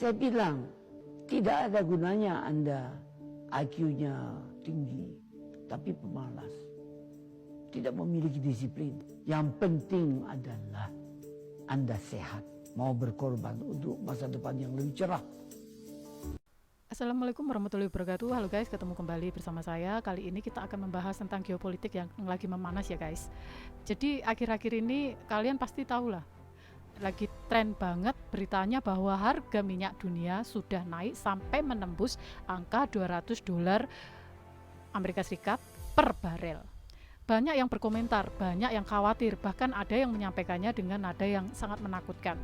Saya bilang, tidak ada gunanya Anda IQ-nya tinggi, tapi pemalas. Tidak memiliki disiplin. Yang penting adalah Anda sehat, mau berkorban untuk masa depan yang lebih cerah. Assalamualaikum warahmatullahi wabarakatuh. Halo guys, ketemu kembali bersama saya. Kali ini kita akan membahas tentang geopolitik yang lagi memanas ya guys. Jadi akhir-akhir ini kalian pasti tahu lah, lagi tren banget beritanya bahwa harga minyak dunia sudah naik sampai menembus angka $200 Amerika Serikat per barel. Banyak yang berkomentar, banyak yang khawatir, bahkan ada yang menyampaikannya dengan nada yang sangat menakutkan.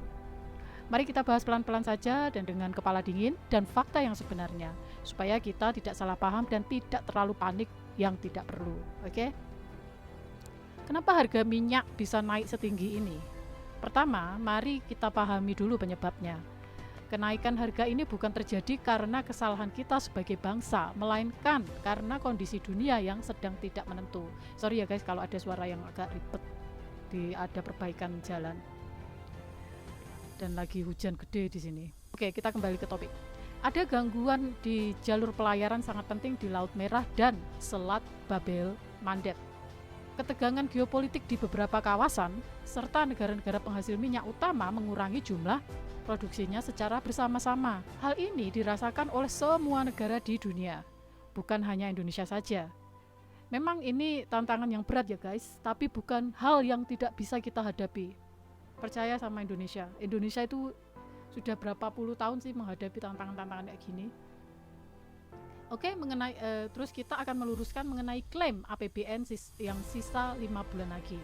Mari kita bahas pelan-pelan saja dan dengan kepala dingin dan fakta yang sebenarnya, supaya kita tidak salah paham dan tidak terlalu panik yang tidak perlu. Oke? Kenapa harga minyak bisa naik setinggi ini? Pertama, mari kita pahami dulu penyebabnya. Kenaikan harga ini bukan terjadi karena kesalahan kita sebagai bangsa, melainkan karena kondisi dunia yang sedang tidak menentu. Sorry ya guys kalau ada suara yang agak ribet, ada perbaikan jalan. Dan lagi hujan gede di sini. Oke, kita kembali ke topik. Ada gangguan di jalur pelayaran sangat penting di Laut Merah dan Selat Babel Mandeb. Ketegangan geopolitik di beberapa kawasan serta negara-negara penghasil minyak utama mengurangi jumlah produksinya secara bersama-sama. Hal ini dirasakan oleh semua negara di dunia, bukan hanya Indonesia saja. Memang ini tantangan yang berat ya guys, tapi bukan hal yang tidak bisa kita hadapi. Percaya sama Indonesia. Indonesia itu sudah berapa puluh tahun sih menghadapi tantangan-tantangan kayak gini. Oke, terus kita akan meluruskan mengenai klaim APBN yang sisa 5 bulan lagi.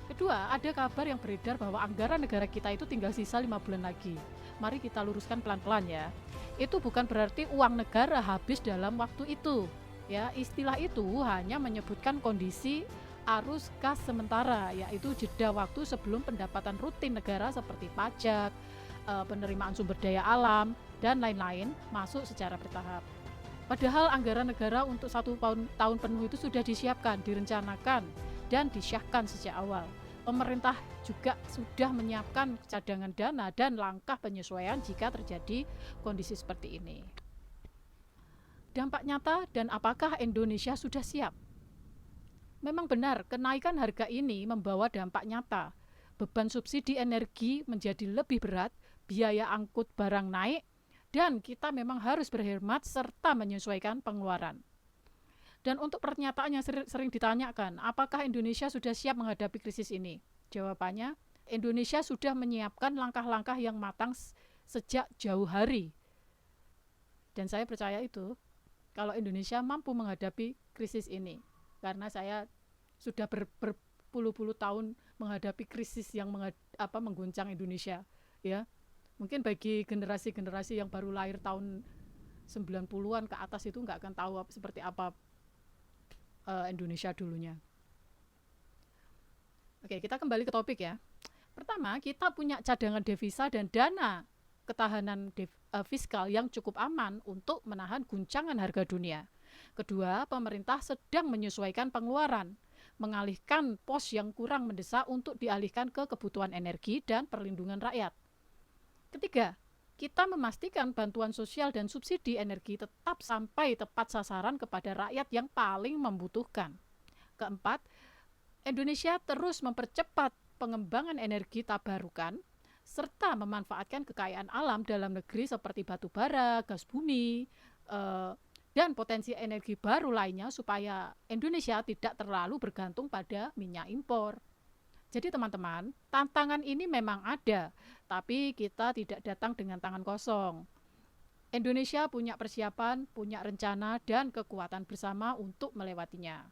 Kedua, ada kabar yang beredar bahwa anggaran negara kita itu tinggal sisa 5 bulan lagi. Mari kita luruskan pelan-pelan ya. Itu bukan berarti uang negara habis dalam waktu itu. Ya, istilah itu hanya menyebutkan kondisi arus kas sementara, yaitu jeda waktu sebelum pendapatan rutin negara seperti pajak, penerimaan sumber daya alam, dan lain-lain masuk secara bertahap. Padahal anggaran negara untuk 1 tahun penuh itu sudah disiapkan, direncanakan, dan disyahkan sejak awal. Pemerintah juga sudah menyiapkan cadangan dana dan langkah penyesuaian jika terjadi kondisi seperti ini. Dampak nyata dan apakah Indonesia sudah siap? Memang benar, kenaikan harga ini membawa dampak nyata. Beban subsidi energi menjadi lebih berat, biaya angkut barang naik, dan kita memang harus berhemat serta menyesuaikan pengeluaran. Dan untuk pernyataan yang sering ditanyakan, apakah Indonesia sudah siap menghadapi krisis ini? Jawabannya, Indonesia sudah menyiapkan langkah-langkah yang matang sejak jauh hari. Dan saya percaya itu, kalau Indonesia mampu menghadapi krisis ini. Karena saya sudah berpuluh-puluh tahun menghadapi krisis yang mengguncang Indonesia, ya. Mungkin bagi generasi-generasi yang baru lahir tahun 90-an ke atas itu nggak akan tahu seperti apa Indonesia dulunya. Oke, kita kembali ke topik ya. Pertama, kita punya cadangan devisa dan dana ketahanan fiskal yang cukup aman untuk menahan guncangan harga dunia. Kedua, pemerintah sedang menyesuaikan pengeluaran, mengalihkan pos yang kurang mendesak untuk dialihkan ke kebutuhan energi dan perlindungan rakyat. Ketiga, kita memastikan bantuan sosial dan subsidi energi tetap sampai tepat sasaran kepada rakyat yang paling membutuhkan. Keempat, Indonesia terus mempercepat pengembangan energi terbarukan serta memanfaatkan kekayaan alam dalam negeri seperti batu bara, gas bumi, dan potensi energi baru lainnya supaya Indonesia tidak terlalu bergantung pada minyak impor. Jadi teman-teman, tantangan ini memang ada, tapi kita tidak datang dengan tangan kosong. Indonesia punya persiapan, punya rencana, dan kekuatan bersama untuk melewatinya.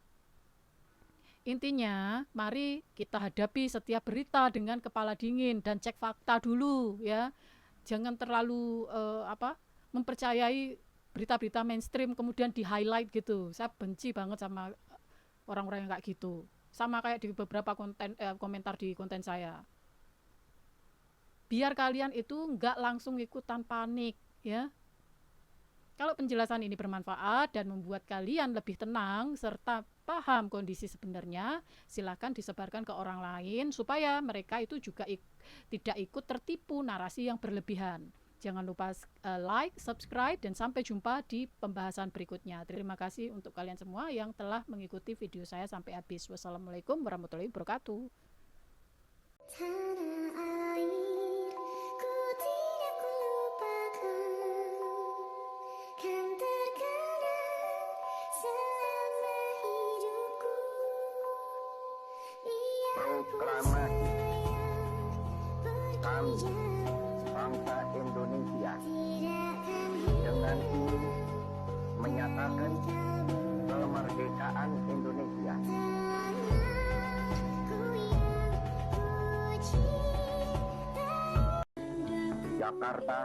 Intinya, mari kita hadapi setiap berita dengan kepala dingin dan cek fakta dulu ya. Jangan terlalu mempercayai berita-berita mainstream kemudian di-highlight gitu. Saya benci banget sama orang-orang yang kayak gitu. Sama kayak di beberapa komentar di konten saya. Biar kalian itu nggak langsung ikutan panik ya. Kalau penjelasan ini bermanfaat dan membuat kalian lebih tenang serta paham kondisi sebenarnya, silakan disebarkan ke orang lain supaya mereka itu juga tidak ikut tertipu narasi yang berlebihan. Jangan lupa like, subscribe, dan sampai jumpa di pembahasan berikutnya. Terima kasih untuk kalian semua yang telah mengikuti video saya sampai habis. Wassalamualaikum warahmatullahi wabarakatuh. Tanah air, ku tidak lupakan, kan terkenang selama hidupku. Proklamasi kami bangsa Indonesia dengan ini menyatakan kemerdekaan Indonesia. Jakarta,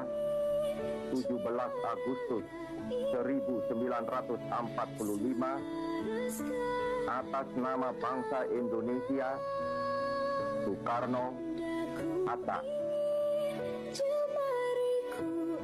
17 Agustus 1945, atas nama bangsa Indonesia, Soekarno, Hatta. Jemariku